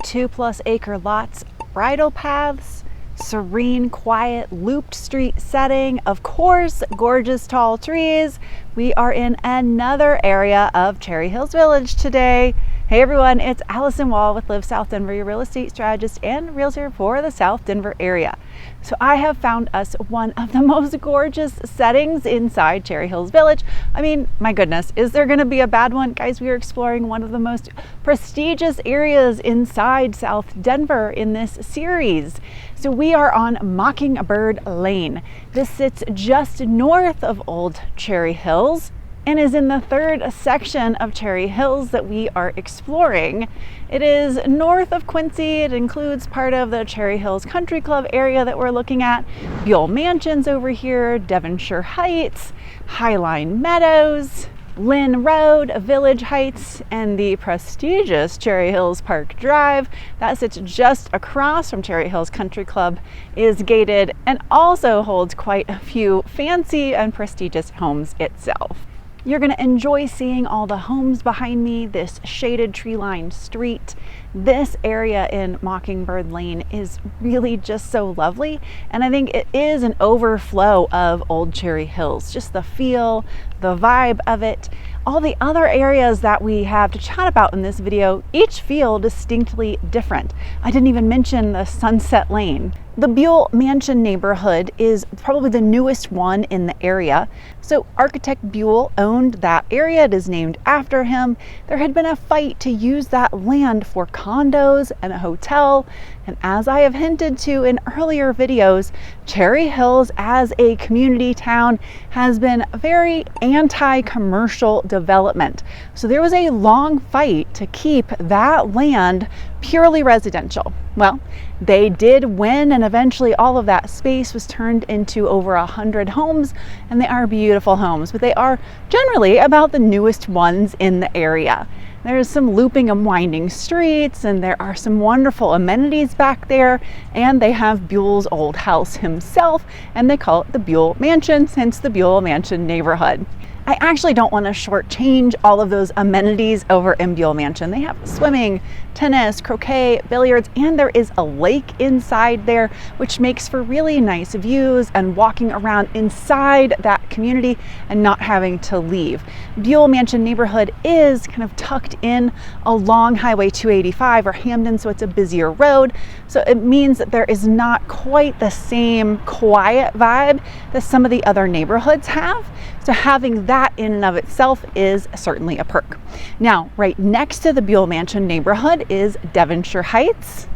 2+ acre lots, bridle paths, serene, quiet, looped street setting, of course, gorgeous tall trees. We are in another area of Cherry Hills Village today. Hey everyone, it's Alyson with Live South Denver, your real estate strategist and realtor for the South Denver area. So I have found us one of the most gorgeous settings inside Cherry Hills Village. I mean, my goodness, is there going to be a bad one? Guys, we are exploring one of the most prestigious areas inside South Denver in this series. So we are on Mockingbird Lane. This sits just north of Old Cherry Hills and is in the third section of Cherry Hills that we are exploring. It is north of Quincy. It includes part of the Cherry Hills Country Club area that we're looking at. Buell Mansion's over here, Devonshire Heights, Highline Meadows, Lynn Road, Village Heights, and the prestigious Cherry Hills Park Drive that sits just across from Cherry Hills Country Club is gated and also holds quite a few fancy and prestigious homes itself. You're going to enjoy seeing all the homes behind me, this shaded tree-lined street. This area in Mockingbird Lane is really just so lovely, and I think it is an overflow of Old Cherry Hills. Just the feel, the vibe of it. All the other areas that we have to chat about in this video each feel distinctly different. I didn't even mention the Sunset Lane. The Buell Mansion neighborhood is probably the newest one in the area. So architect Buell owned that area. It is named after him. There had been a fight to use that land for condos and a hotel. And as I have hinted to in earlier videos, Cherry Hills as a community town has been very anti-commercial development. So there was a long fight to keep that land purely residential. Well, they did win, and eventually all of that space was turned into over 100 homes, and they are beautiful homes, but they are generally about the newest ones in the area. There's some looping and winding streets, and there are some wonderful amenities back there, and they have Buell's old house himself, and they call it the Buell Mansion, hence the Buell Mansion neighborhood. I actually don't want to shortchange all of those amenities over in Buell Mansion. They have swimming, tennis, croquet, billiards, and there is a lake inside there, which makes for really nice views and walking around inside that community and not having to leave. Buell Mansion neighborhood is kind of tucked in along Highway 285 or Hamden, so it's a busier road. So it means that there is not quite the same quiet vibe that some of the other neighborhoods have. So having that in and of itself is certainly a perk. Now, right next to the Buell Mansion neighborhood is Devonshire Heights.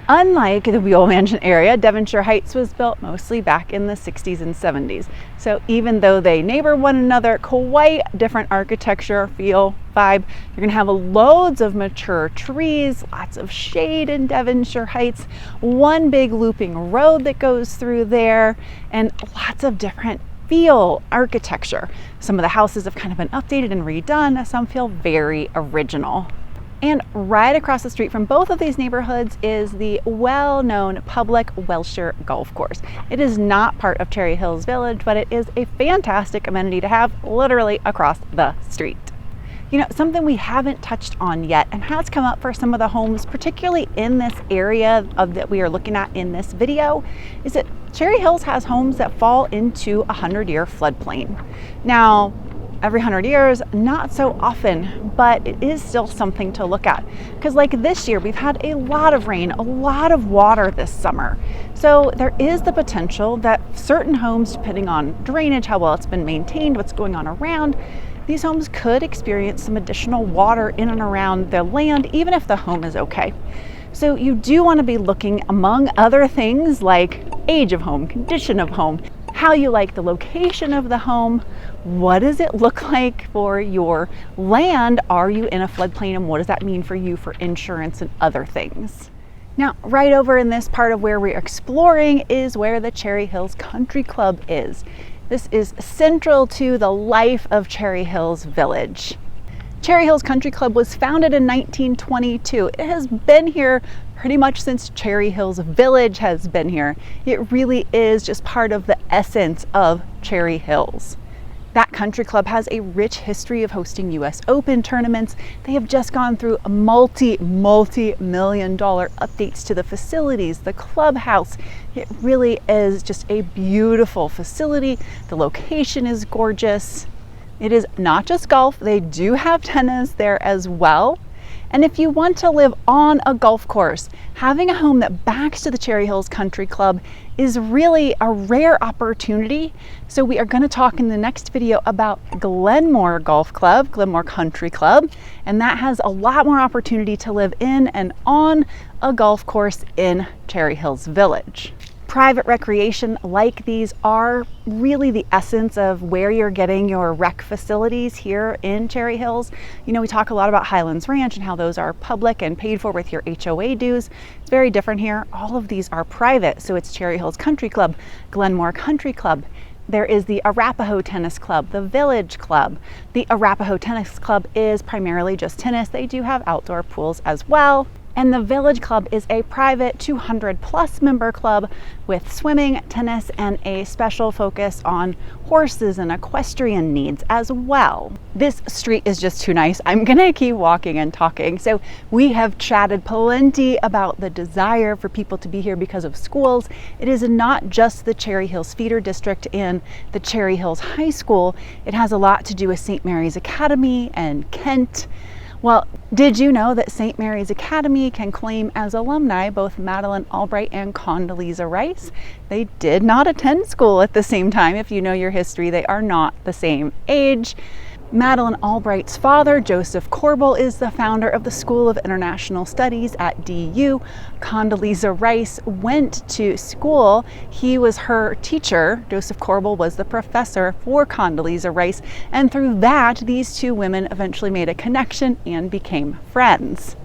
Unlike the Buell Mansion area, Devonshire Heights was built mostly back in the 60s and 70s. So even though they neighbor one another, quite different architecture, feel, vibe. You're gonna have loads of mature trees, lots of shade in Devonshire Heights, one big looping road that goes through there, and lots of different feel architecture. Some of the houses have kind of been updated and redone. Some feel very original. And right across the street from both of these neighborhoods is the well-known public Wilshire Golf Course. It is not part of Cherry Hills Village, but it is a fantastic amenity to have literally across the street. You know, something we haven't touched on yet and has come up for some of the homes, particularly in this area that we are looking at in this video, is that Cherry Hills has homes that fall into a 100-year floodplain. Now, every 100 years, not so often, but it is still something to look at. Because like this year, we've had a lot of rain, a lot of water this summer. So there is the potential that certain homes, depending on drainage, how well it's been maintained, what's going on around, these homes could experience some additional water in and around their land, even if the home is okay. So you do want to be looking, among other things, like age of home, condition of home, how you like the location of the home, what does it look like for your land, are you in a floodplain, and what does that mean for you for insurance and other things. Now, right over in this part of where we're exploring is where the Cherry Hills Country Club is. This is central to the life of Cherry Hills Village. Cherry Hills Country Club was founded in 1922. It has been here pretty much since Cherry Hills Village has been here. It really is just part of the essence of Cherry Hills. That country club has a rich history of hosting US Open tournaments. They have just gone through multi-million-dollar updates to the facilities, the clubhouse. It really is just a beautiful facility. The location is gorgeous. It is not just golf, they do have tennis there as well. And if you want to live on a golf course, having a home that backs to the Cherry Hills Country Club is really a rare opportunity. So we are going to talk in the next video about Glenmore Golf Club, Glenmore Country Club, and that has a lot more opportunity to live in and on a golf course in Cherry Hills Village. Private recreation like these are really the essence of where you're getting your rec facilities here in Cherry Hills. You know, we talk a lot about Highlands Ranch and how those are public and paid for with your HOA dues. It's very different here. All of these are private. So it's Cherry Hills Country Club, Glenmore Country Club. There is the Arapahoe Tennis Club, the Village Club. The Arapahoe Tennis Club is primarily just tennis. They do have outdoor pools as well. And the Village Club is a private 200+ member club with swimming, tennis, and a special focus on horses and equestrian needs as well. This street is just too nice. I'm gonna keep walking and talking. So we have chatted plenty about the desire for people to be here because of schools. It is not just the Cherry Hills feeder district and the Cherry Hills High School. It has a lot to do with St. Mary's Academy and Kent. Well, did you know that St. Mary's Academy can claim as alumni both Madeline Albright and Condoleezza Rice? They did not attend school at the same time. If you know your history, they are not the same age. Madeline Albright's father, Joseph Corbel, is the founder of the School of International Studies at DU. Condoleezza Rice went to school. He was her teacher. Joseph Corbel was the professor for Condoleezza Rice. And through that, these two women eventually made a connection and became friends.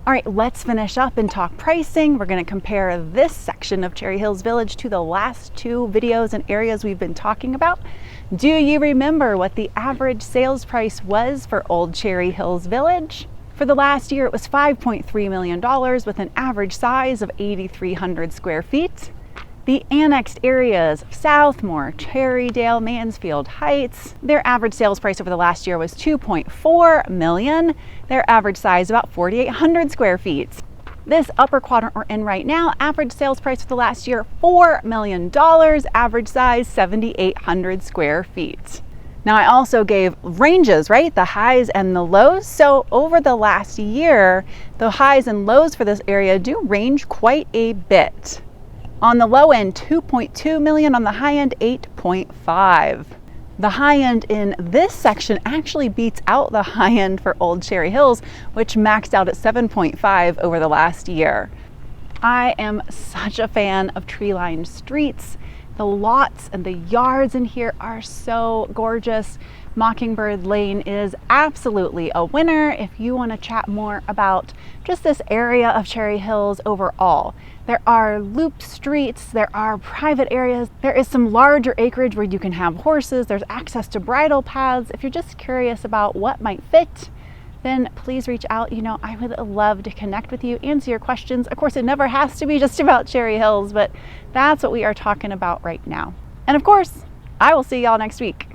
All right, let's finish up and talk pricing. We're going to compare this section of Cherry Hills Village to the last two videos and areas we've been talking about. Do you remember what the average sales price was for Old Cherry Hills Village? For the last year, it was $5.3 million with an average size of 8,300 square feet. The annexed areas of Southmore, Cherrydale, Mansfield Heights, their average sales price over the last year was $2.4 million. Their average size about 4,800 square feet. This upper quadrant we're in right now, average sales price for the last year, $4 million, average size 7,800 square feet. Now I also gave ranges, right? The highs and the lows. So over the last year, the highs and lows for this area do range quite a bit. On the low end, 2.2 million. On the high end, 8.5. The high end in this section actually beats out the high end for Old Cherry Hills, which maxed out at 7.5 over the last year. I am such a fan of tree-lined streets. The lots and the yards in here are so gorgeous. Mockingbird Lane is absolutely a winner if you want to chat more about just this area of Cherry Hills overall. There are looped streets, there are private areas, there is some larger acreage where you can have horses, there's access to bridle paths. If you're just curious about what might fit, then please reach out. You know, I would love to connect with you, answer your questions. Of course, it never has to be just about Cherry Hills, but that's what we are talking about right now. And of course, I will see y'all next week.